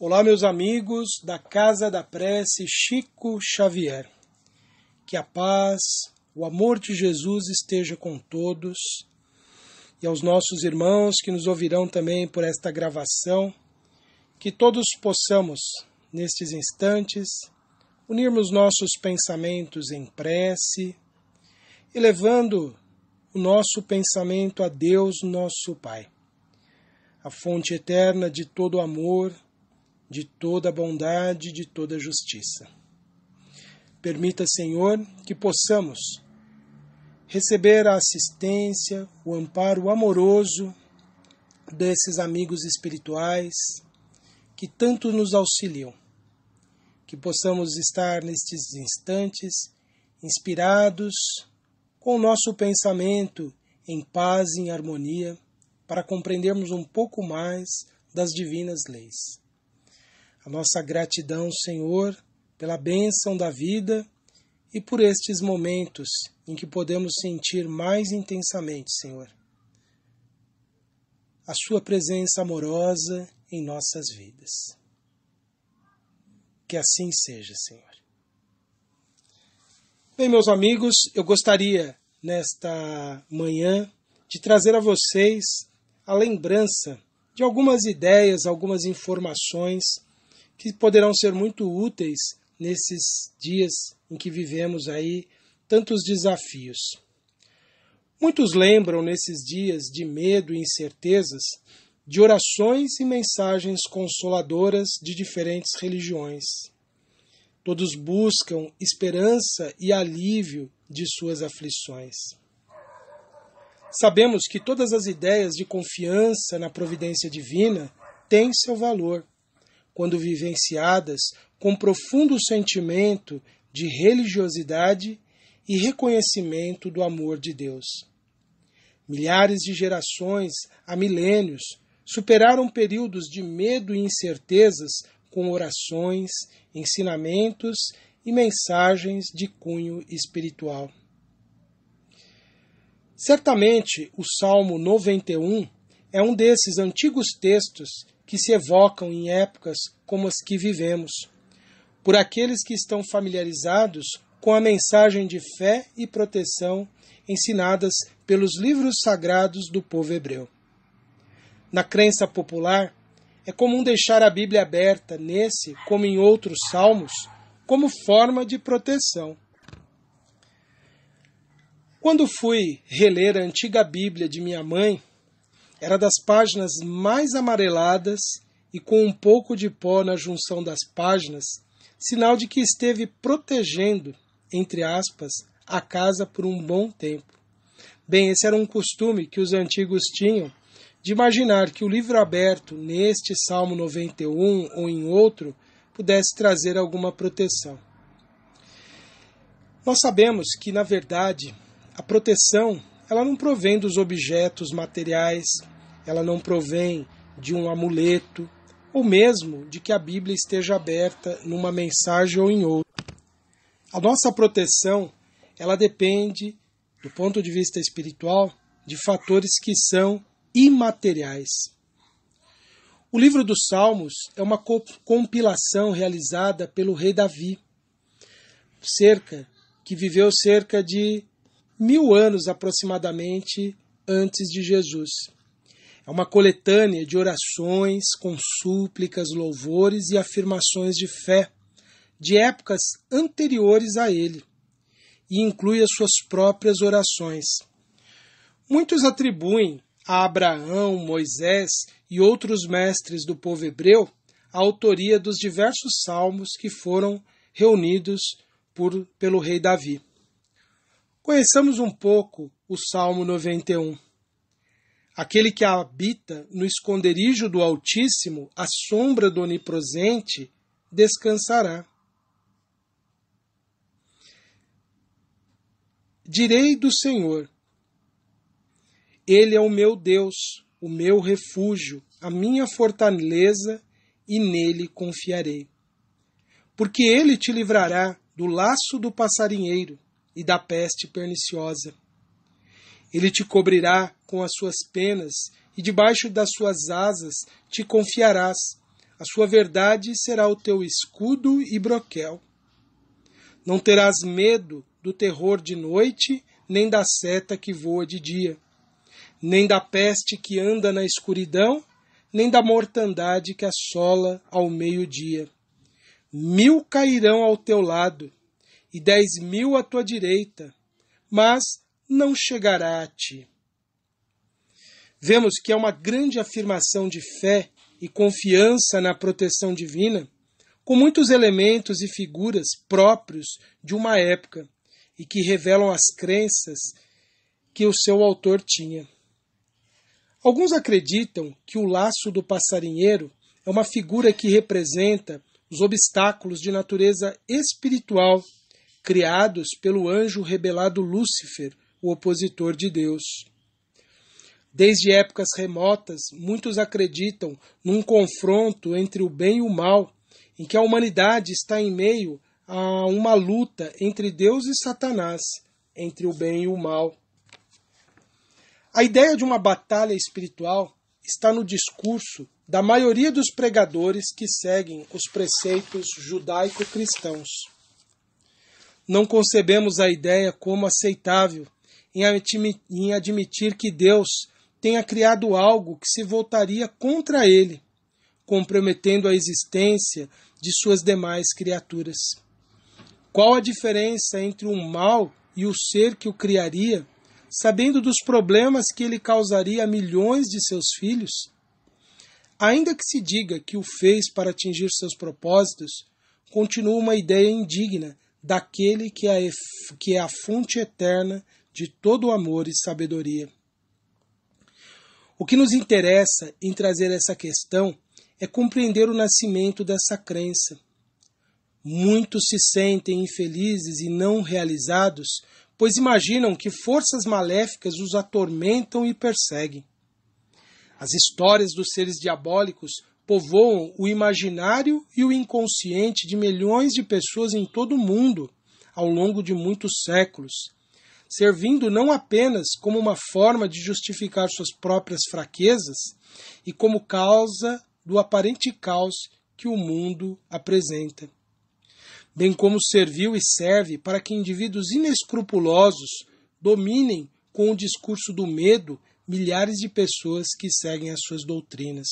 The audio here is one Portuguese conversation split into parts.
Olá, meus amigos da Casa da Prece Chico Xavier. Que a paz, o amor de Jesus esteja com todos e aos nossos irmãos que nos ouvirão também por esta gravação, que todos possamos, nestes instantes, unirmos nossos pensamentos em prece, elevando o nosso pensamento a Deus, nosso Pai, a fonte eterna de todo amor, de toda bondade, de toda justiça. Permita, Senhor, que possamos receber a assistência, o amparo amoroso desses amigos espirituais que tanto nos auxiliam. Que possamos estar nestes instantes inspirados com o nosso pensamento em paz e em harmonia para compreendermos um pouco mais das divinas leis. A nossa gratidão, Senhor, pela bênção da vida e por estes momentos em que podemos sentir mais intensamente, Senhor, a Sua presença amorosa em nossas vidas. Que assim seja, Senhor. Bem, meus amigos, eu gostaria, nesta manhã, de trazer a vocês a lembrança de algumas ideias, algumas informações que poderão ser muito úteis nesses dias em que vivemos aí tantos desafios. Muitos lembram nesses dias de medo e incertezas de orações e mensagens consoladoras de diferentes religiões. Todos buscam esperança e alívio de suas aflições. Sabemos que todas as ideias de confiança na providência divina têm seu valor, quando vivenciadas com profundo sentimento de religiosidade e reconhecimento do amor de Deus. Milhares de gerações, há milênios, superaram períodos de medo e incertezas com orações, ensinamentos e mensagens de cunho espiritual. Certamente, o Salmo 91 é um desses antigos textos que se evocam em épocas como as que vivemos, por aqueles que estão familiarizados com a mensagem de fé e proteção ensinadas pelos livros sagrados do povo hebreu. Na crença popular, é comum deixar a Bíblia aberta nesse, como em outros salmos, como forma de proteção. Quando fui reler a antiga Bíblia de minha mãe, era das páginas mais amareladas e com um pouco de pó na junção das páginas, sinal de que esteve protegendo, entre aspas, a casa por um bom tempo. Bem, esse era um costume que os antigos tinham de imaginar que o livro aberto neste Salmo 91 ou em outro pudesse trazer alguma proteção. Nós sabemos que, na verdade, a proteção ela não provém dos objetos materiais, ela não provém de um amuleto, ou mesmo de que a Bíblia esteja aberta numa mensagem ou em outra. A nossa proteção, ela depende, do ponto de vista espiritual, de fatores que são imateriais. O livro dos Salmos é uma compilação realizada pelo rei Davi, que viveu cerca de 1000 anos aproximadamente antes de Jesus. É uma coletânea de orações, com súplicas, louvores e afirmações de fé de épocas anteriores a ele, e inclui as suas próprias orações. Muitos atribuem a Abraão, Moisés e outros mestres do povo hebreu a autoria dos diversos salmos que foram reunidos pelo rei Davi. Conheçamos um pouco o Salmo 91. Aquele que habita no esconderijo do Altíssimo, à sombra do Onipresente, descansará. Direi do Senhor: Ele é o meu Deus, o meu refúgio, a minha fortaleza, e nele confiarei. Porque ele te livrará do laço do passarinheiro e da peste perniciosa. Ele te cobrirá com as suas penas e debaixo das suas asas te confiarás. a sua verdade será o teu escudo e broquel. Não terás medo do terror de noite, nem da seta que voa de dia, nem da peste que anda na escuridão, nem da mortandade que assola ao meio-dia. 1000 cairão ao teu lado, e 10.000 à tua direita, mas não chegará a ti. Vemos que é uma grande afirmação de fé e confiança na proteção divina, com muitos elementos e figuras próprios de uma época e que revelam as crenças que o seu autor tinha. Alguns acreditam que o laço do passarinheiro é uma figura que representa os obstáculos de natureza espiritual criados pelo anjo rebelado Lúcifer, o opositor de Deus. Desde épocas remotas, muitos acreditam num confronto entre o bem e o mal, em que a humanidade está em meio a uma luta entre Deus e Satanás, entre o bem e o mal. A ideia de uma batalha espiritual está no discurso da maioria dos pregadores que seguem os preceitos judaico-cristãos. Não concebemos a ideia como aceitável em admitir que Deus tenha criado algo que se voltaria contra ele, comprometendo a existência de suas demais criaturas. Qual a diferença entre o mal e o ser que o criaria, sabendo dos problemas que ele causaria a milhões de seus filhos? Ainda que se diga que o fez para atingir seus propósitos, continua uma ideia indigna daquele que é a fonte eterna de todo amor e sabedoria. O que nos interessa em trazer essa questão é compreender o nascimento dessa crença. Muitos se sentem infelizes e não realizados, pois imaginam que forças maléficas os atormentam e perseguem. As histórias dos seres diabólicos povoam o imaginário e o inconsciente de milhões de pessoas em todo o mundo ao longo de muitos séculos, servindo não apenas como uma forma de justificar suas próprias fraquezas e como causa do aparente caos que o mundo apresenta, bem como serviu e serve para que indivíduos inescrupulosos dominem com o discurso do medo milhares de pessoas que seguem as suas doutrinas.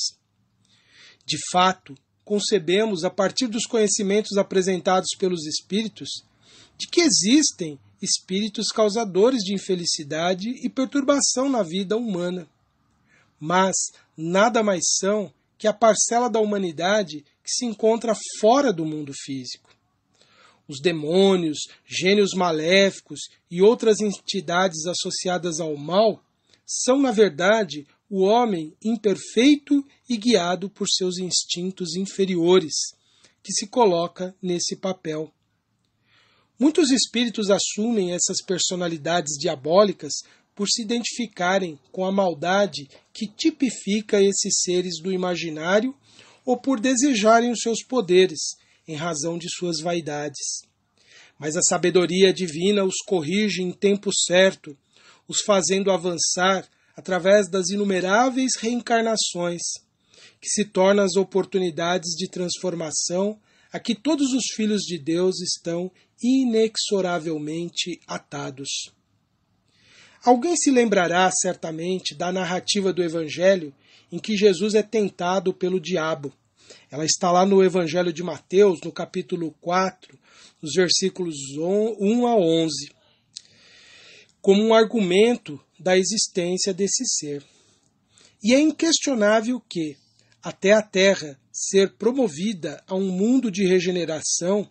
De fato, concebemos, a partir dos conhecimentos apresentados pelos espíritos, de que existem espíritos causadores de infelicidade e perturbação na vida humana. Mas nada mais são que a parcela da humanidade que se encontra fora do mundo físico. Os demônios, gênios maléficos e outras entidades associadas ao mal são, na verdade, o homem imperfeito e guiado por seus instintos inferiores, que se coloca nesse papel. Muitos espíritos assumem essas personalidades diabólicas por se identificarem com a maldade que tipifica esses seres do imaginário ou por desejarem os seus poderes, em razão de suas vaidades. Mas a sabedoria divina os corrige em tempo certo, os fazendo avançar através das inumeráveis reencarnações, que se tornam as oportunidades de transformação a que todos os filhos de Deus estão inexoravelmente atados. Alguém se lembrará certamente da narrativa do Evangelho em que Jesus é tentado pelo diabo. Ela está lá no Evangelho de Mateus, no capítulo 4, nos versículos 1 a 11, como um argumento da existência desse ser. E é inquestionável que, até a Terra ser promovida a um mundo de regeneração,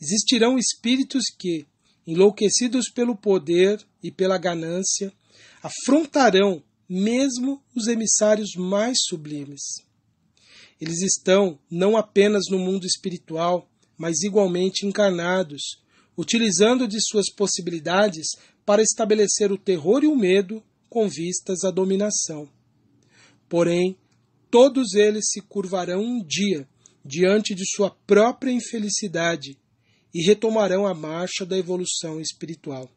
existirão espíritos que, enlouquecidos pelo poder e pela ganância, afrontarão mesmo os emissários mais sublimes. Eles estão não apenas no mundo espiritual, mas igualmente encarnados, utilizando de suas possibilidades para estabelecer o terror e o medo com vistas à dominação. Porém, todos eles se curvarão um dia diante de sua própria infelicidade e retomarão a marcha da evolução espiritual.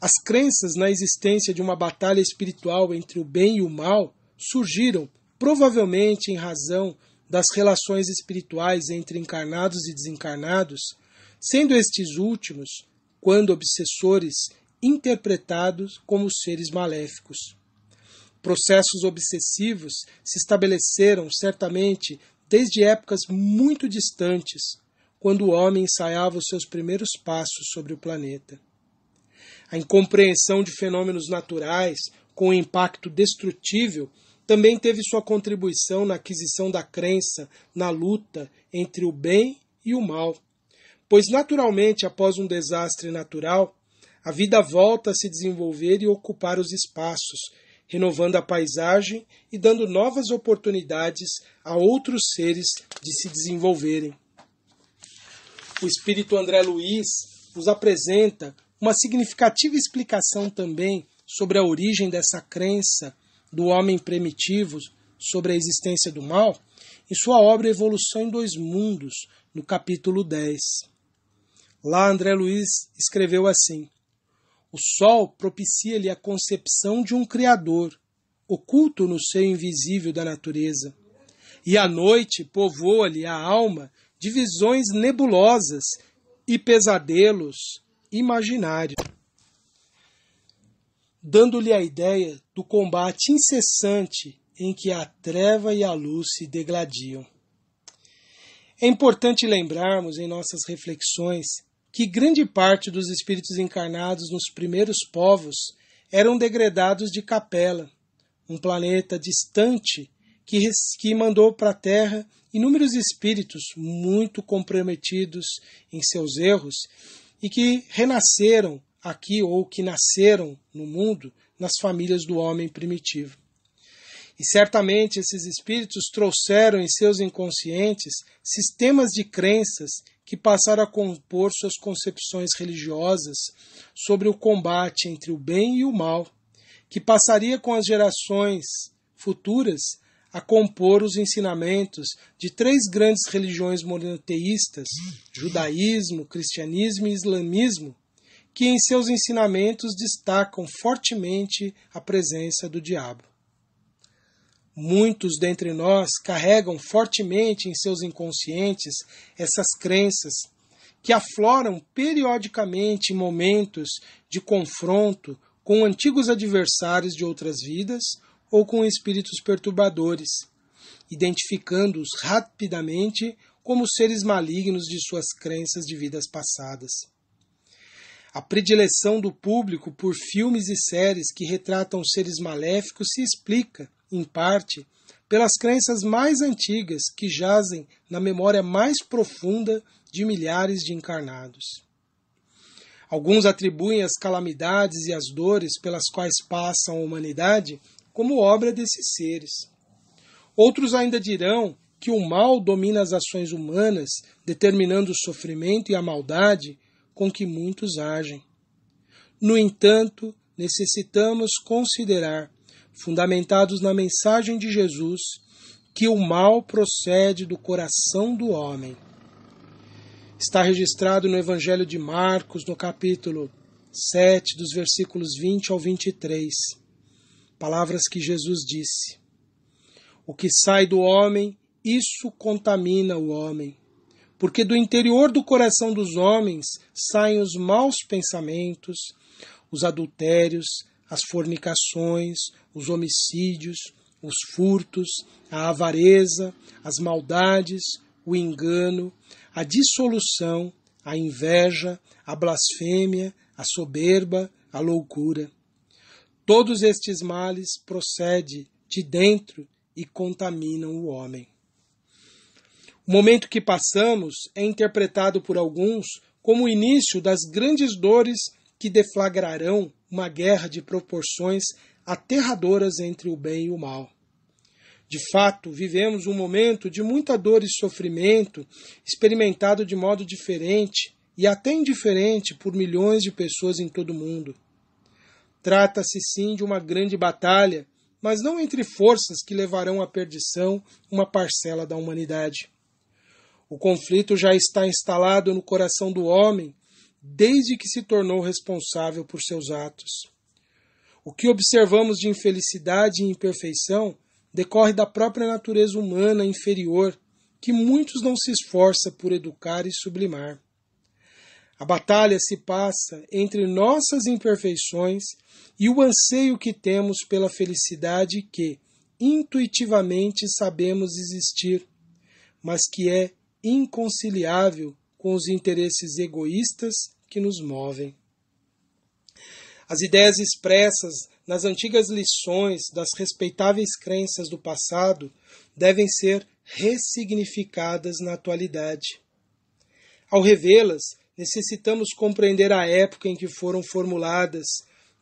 As crenças na existência de uma batalha espiritual entre o bem e o mal surgiram provavelmente em razão das relações espirituais entre encarnados e desencarnados, sendo estes últimos, quando obsessores, interpretados como seres maléficos. Processos obsessivos se estabeleceram certamente desde épocas muito distantes, quando o homem ensaiava os seus primeiros passos sobre o planeta. A incompreensão de fenômenos naturais com impacto destrutível também teve sua contribuição na aquisição da crença na luta entre o bem e o mal, pois naturalmente após um desastre natural, a vida volta a se desenvolver e ocupar os espaços, renovando a paisagem e dando novas oportunidades a outros seres de se desenvolverem. O espírito André Luiz nos apresenta uma significativa explicação também sobre a origem dessa crença do homem primitivo sobre a existência do mal, em sua obra Evolução em Dois Mundos, no capítulo 10. Lá André Luiz escreveu assim: o sol propicia-lhe a concepção de um Criador, oculto no seio invisível da natureza, e a noite povoa-lhe a alma de visões nebulosas e pesadelos imaginários, dando-lhe a ideia do combate incessante em que a treva e a luz se degladiam. É importante lembrarmos em nossas reflexões que grande parte dos espíritos encarnados nos primeiros povos eram degredados de Capela, um planeta distante que mandou para a Terra inúmeros espíritos muito comprometidos em seus erros e que renasceram aqui ou que nasceram no mundo nas famílias do homem primitivo. E certamente esses espíritos trouxeram em seus inconscientes sistemas de crenças que passaram a compor suas concepções religiosas sobre o combate entre o bem e o mal, que passaria com as gerações futuras a compor os ensinamentos de três grandes religiões monoteístas, judaísmo, cristianismo e islamismo, que em seus ensinamentos destacam fortemente a presença do diabo. Muitos dentre nós carregam fortemente em seus inconscientes essas crenças, que afloram periodicamente em momentos de confronto com antigos adversários de outras vidas ou com espíritos perturbadores, identificando-os rapidamente como seres malignos de suas crenças de vidas passadas. A predileção do público por filmes e séries que retratam seres maléficos se explica, em parte, pelas crenças mais antigas que jazem na memória mais profunda de milhares de encarnados. Alguns atribuem as calamidades e as dores pelas quais passam a humanidade como obra desses seres. Outros ainda dirão que o mal domina as ações humanas, determinando o sofrimento e a maldade com que muitos agem. No entanto, necessitamos considerar, fundamentados na mensagem de Jesus, que o mal procede do coração do homem. Está registrado no Evangelho de Marcos, no capítulo 7, dos versículos 20 ao 23. Palavras que Jesus disse: o que sai do homem, isso contamina o homem. Porque do interior do coração dos homens saem os maus pensamentos, os adultérios, as fornicações, os homicídios, os furtos, a avareza, as maldades, o engano, a dissolução, a inveja, a blasfêmia, a soberba, a loucura. Todos estes males procedem de dentro e contaminam o homem. O momento que passamos é interpretado por alguns como o início das grandes dores que deflagrarão uma guerra de proporções aterradoras entre o bem e o mal. De fato, vivemos um momento de muita dor e sofrimento, experimentado de modo diferente e até indiferente por milhões de pessoas em todo o mundo. Trata-se sim de uma grande batalha, mas não entre forças que levarão à perdição uma parcela da humanidade. O conflito já está instalado no coração do homem desde que se tornou responsável por seus atos. O que observamos de infelicidade e imperfeição decorre da própria natureza humana inferior, que muitos não se esforçam por educar e sublimar. A batalha se passa entre nossas imperfeições e o anseio que temos pela felicidade que, intuitivamente, sabemos existir, mas que é inconciliável com os interesses egoístas que nos movem. As ideias expressas nas antigas lições das respeitáveis crenças do passado devem ser ressignificadas na atualidade. Ao revê-las, necessitamos compreender a época em que foram formuladas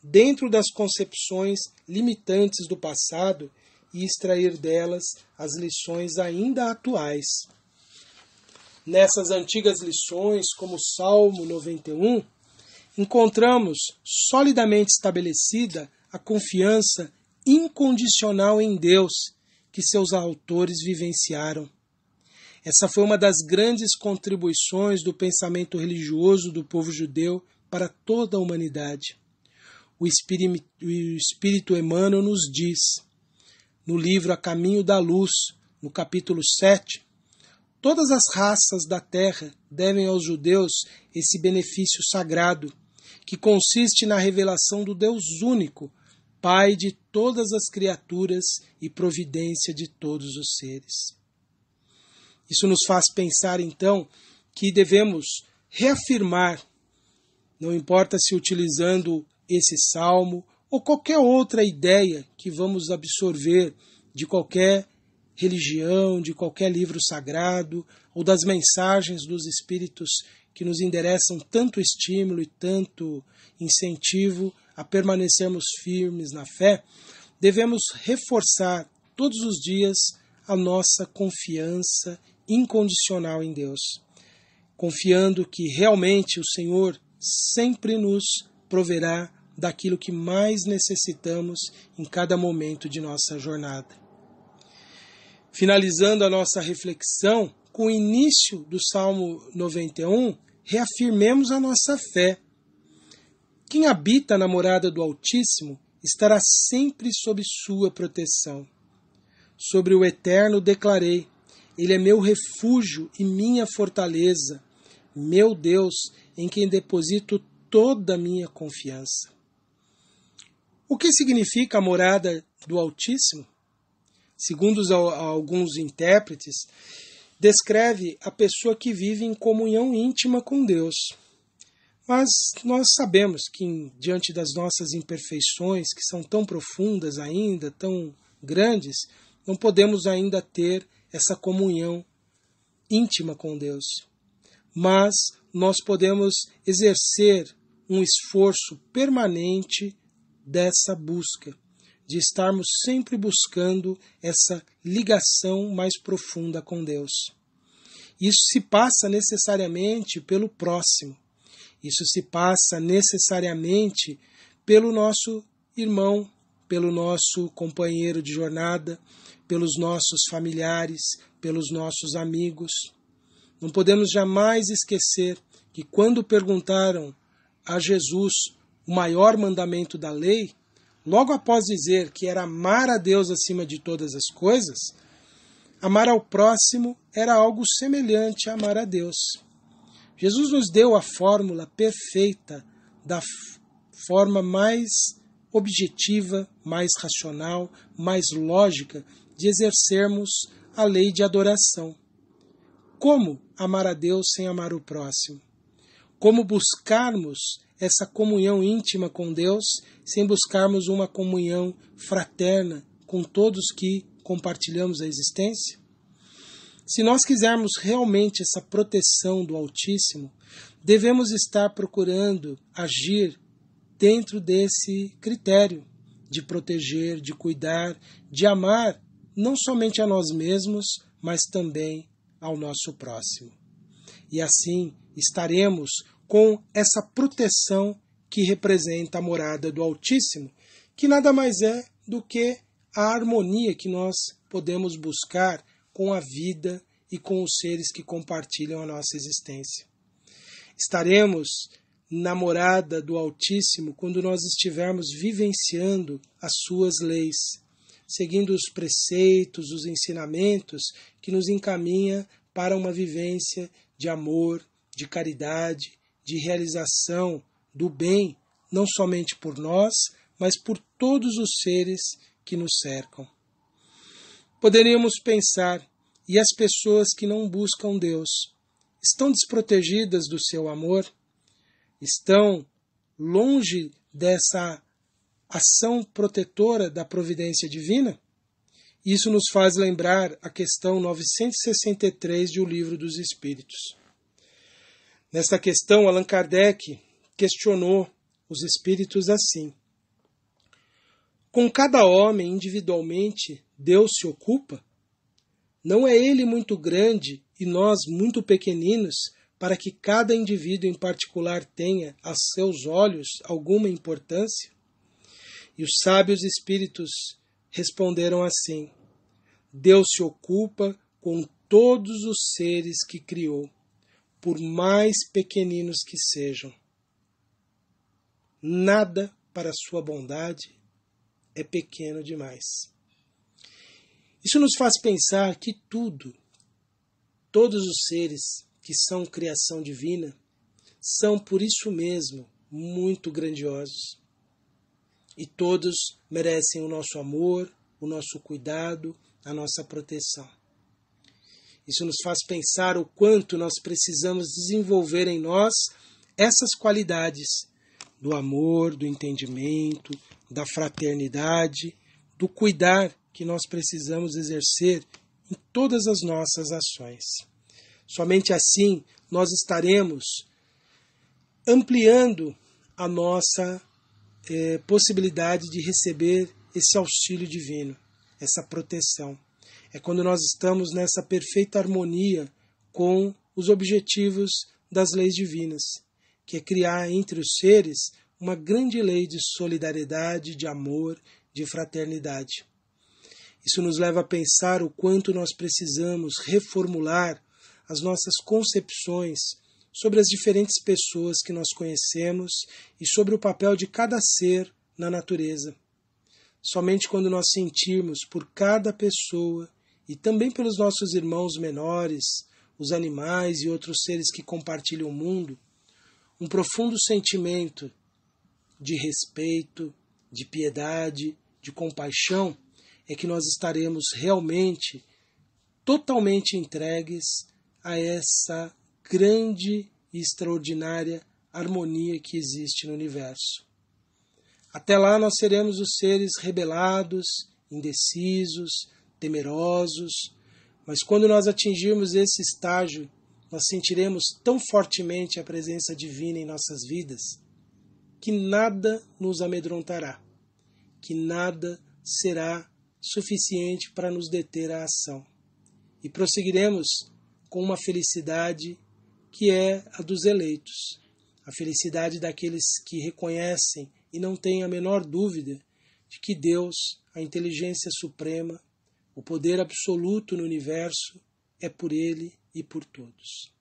dentro das concepções limitantes do passado e extrair delas as lições ainda atuais. Nessas antigas lições, como o Salmo 91, encontramos solidamente estabelecida a confiança incondicional em Deus que seus autores vivenciaram. Essa foi uma das grandes contribuições do pensamento religioso do povo judeu para toda a humanidade. O Espírito Emmanuel nos diz, no livro A Caminho da Luz, no capítulo 7, todas as raças da terra devem aos judeus esse benefício sagrado, que consiste na revelação do Deus único, Pai de todas as criaturas e providência de todos os seres. Isso nos faz pensar, então, que devemos reafirmar, não importa se utilizando esse salmo ou qualquer outra ideia que vamos absorver de qualquer religião, de qualquer livro sagrado ou das mensagens dos Espíritos que nos endereçam tanto estímulo e tanto incentivo a permanecermos firmes na fé, devemos reforçar todos os dias a nossa confiança incondicional em Deus, confiando que realmente o Senhor sempre nos proverá daquilo que mais necessitamos em cada momento de nossa jornada. Finalizando a nossa reflexão, com o início do Salmo 91, reafirmemos a nossa fé. Quem habita na morada do Altíssimo estará sempre sob sua proteção. Sobre o Eterno declarei, Ele é meu refúgio e minha fortaleza, meu Deus, em quem deposito toda a minha confiança. O que significa a morada do Altíssimo? Segundo alguns intérpretes, descreve a pessoa que vive em comunhão íntima com Deus. Mas nós sabemos que, diante das nossas imperfeições, que são tão profundas ainda, tão grandes, não podemos ainda ter essa comunhão íntima com Deus. Mas nós podemos exercer um esforço permanente dessa busca, de estarmos sempre buscando essa ligação mais profunda com Deus. Isso se passa necessariamente pelo próximo. Isso se passa necessariamente pelo nosso irmão, pelo nosso companheiro de jornada, pelos nossos familiares, pelos nossos amigos. Não podemos jamais esquecer que quando perguntaram a Jesus o maior mandamento da lei, logo após dizer que era amar a Deus acima de todas as coisas, amar ao próximo era algo semelhante a amar a Deus. Jesus nos deu a fórmula perfeita, da forma mais objetiva, mais racional, mais lógica de exercermos a lei de adoração. Como amar a Deus sem amar o próximo? Como buscarmos essa comunhão íntima com Deus sem buscarmos uma comunhão fraterna com todos que compartilhamos a existência? Se nós quisermos realmente essa proteção do Altíssimo, devemos estar procurando agir dentro desse critério de proteger, de cuidar, de amar não somente a nós mesmos, mas também ao nosso próximo. E assim estaremos com essa proteção que representa a morada do Altíssimo, que nada mais é do que a harmonia que nós podemos buscar com a vida e com os seres que compartilham a nossa existência. Estaremos na morada do Altíssimo quando nós estivermos vivenciando as suas leis, seguindo os preceitos, os ensinamentos que nos encaminha para uma vivência de amor, de caridade, de realização do bem, não somente por nós, mas por todos os seres que nos cercam. Poderíamos pensar, e as pessoas que não buscam Deus estão desprotegidas do seu amor? Estão longe dessa ação protetora da providência divina? Isso nos faz lembrar a questão 963 de O Livro dos Espíritos. Nesta questão, Allan Kardec questionou os espíritos assim: com cada homem individualmente, Deus se ocupa? Não é ele muito grande e nós muito pequeninos para que cada indivíduo em particular tenha, a seus olhos, alguma importância? E os sábios espíritos responderam assim: Deus se ocupa com todos os seres que criou, por mais pequeninos que sejam. Nada para sua bondade é pequeno demais. Isso nos faz pensar que todos os seres que são criação divina, são por isso mesmo muito grandiosos. E todos merecem o nosso amor, o nosso cuidado, a nossa proteção. Isso nos faz pensar o quanto nós precisamos desenvolver em nós essas qualidades do amor, do entendimento, da fraternidade, do cuidar que nós precisamos exercer em todas as nossas ações. Somente assim nós estaremos ampliando a nossa possibilidade de receber esse auxílio divino, essa proteção. É quando nós estamos nessa perfeita harmonia com os objetivos das leis divinas, que é criar entre os seres uma grande lei de solidariedade, de amor, de fraternidade. Isso nos leva a pensar o quanto nós precisamos reformular as nossas concepções sobre as diferentes pessoas que nós conhecemos e sobre o papel de cada ser na natureza. Somente quando nós sentirmos por cada pessoa e também pelos nossos irmãos menores, os animais e outros seres que compartilham o mundo, um profundo sentimento de respeito, de piedade, de compaixão, é que nós estaremos realmente, totalmente entregues a essa grande e extraordinária harmonia que existe no universo. Até lá nós seremos os seres rebelados, indecisos, temerosos, mas quando nós atingirmos esse estágio, nós sentiremos tão fortemente a presença divina em nossas vidas, que nada nos amedrontará, que nada será suficiente para nos deter a ação. E prosseguiremos com uma felicidade que é a dos eleitos, a felicidade daqueles que reconhecem e não têm a menor dúvida de que Deus, a inteligência suprema, o poder absoluto no universo, é por Ele e por todos.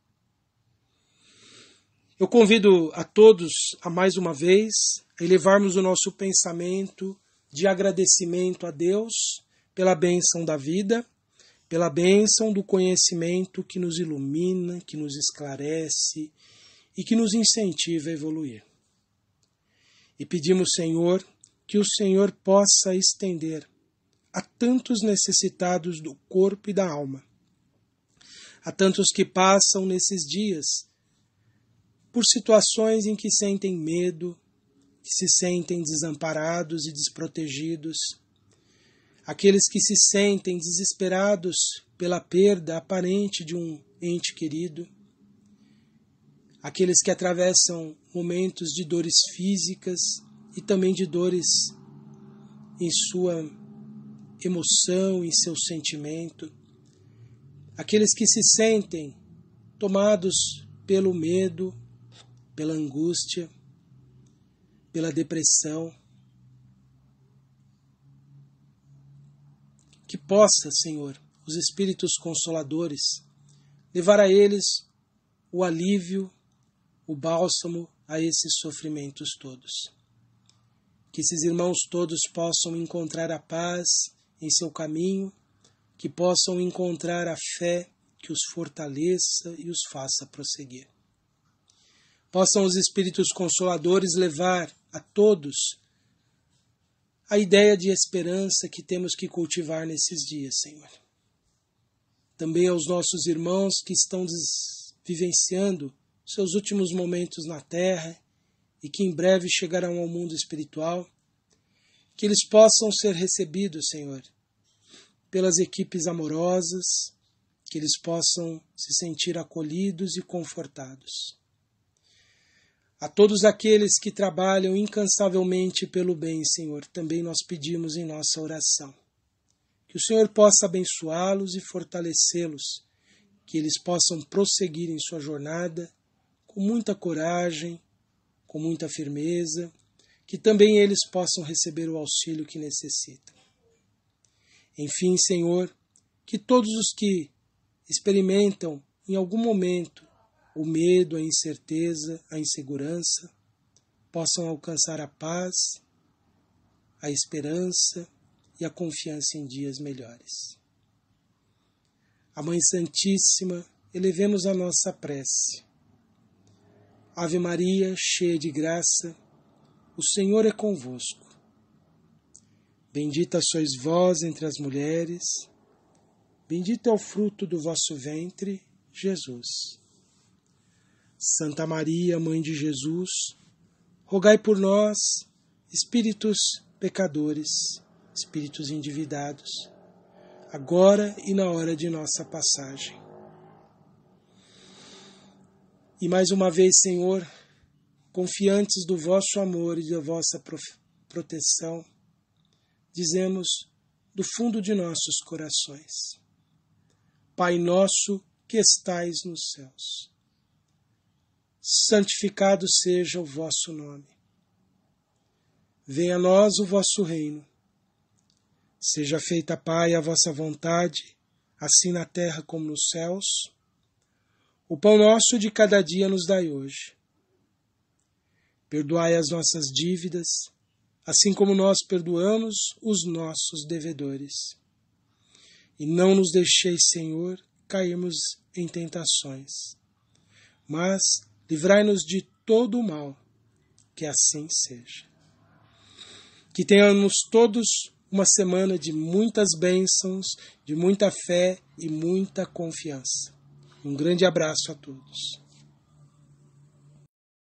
Eu convido a todos, a mais uma vez, a elevarmos o nosso pensamento de agradecimento a Deus pela bênção da vida, pela bênção do conhecimento que nos ilumina, que nos esclarece e que nos incentiva a evoluir. E pedimos, Senhor, que o Senhor possa estender a tantos necessitados do corpo e da alma, a tantos que passam nesses dias por situações em que sentem medo, que se sentem desamparados e desprotegidos, aqueles que se sentem desesperados pela perda aparente de um ente querido, aqueles que atravessam momentos de dores físicas e também de dores em sua emoção, em seu sentimento, aqueles que se sentem tomados pelo medo, pela angústia, pela depressão. Que possa, Senhor, os Espíritos Consoladores levar a eles o alívio, o bálsamo a esses sofrimentos todos. Que esses irmãos todos possam encontrar a paz em seu caminho, que possam encontrar a fé que os fortaleça e os faça prosseguir. Possam os Espíritos Consoladores levar a todos a ideia de esperança que temos que cultivar nesses dias, Senhor. Também aos nossos irmãos que estão vivenciando seus últimos momentos na Terra e que em breve chegarão ao mundo espiritual, que eles possam ser recebidos, Senhor, pelas equipes amorosas, que eles possam se sentir acolhidos e confortados. A todos aqueles que trabalham incansavelmente pelo bem, Senhor, também nós pedimos em nossa oração que o Senhor possa abençoá-los e fortalecê-los, que eles possam prosseguir em sua jornada com muita coragem, com muita firmeza, que também eles possam receber o auxílio que necessitam. Enfim, Senhor, que todos os que experimentam em algum momento o medo, a incerteza, a insegurança, possam alcançar a paz, a esperança e a confiança em dias melhores. A Mãe Santíssima, elevemos a nossa prece. Ave Maria, cheia de graça, o Senhor é convosco. Bendita sois vós entre as mulheres, bendito é o fruto do vosso ventre, Jesus. Santa Maria, Mãe de Jesus, rogai por nós, espíritos pecadores, espíritos endividados, agora e na hora de nossa passagem. E mais uma vez, Senhor, confiantes do vosso amor e da vossa proteção, dizemos do fundo de nossos corações: Pai nosso que estais nos céus, santificado seja o vosso nome. Venha a nós o vosso reino. Seja feita, Pai, a vossa vontade, assim na terra como nos céus. O pão nosso de cada dia nos dai hoje. Perdoai as nossas dívidas, assim como nós perdoamos os nossos devedores. E não nos deixeis, Senhor, cairmos em tentações, mas livrai-nos de todo o mal, que assim seja. Que tenhamos todos uma semana de muitas bênçãos, de muita fé e muita confiança. Um grande abraço a todos.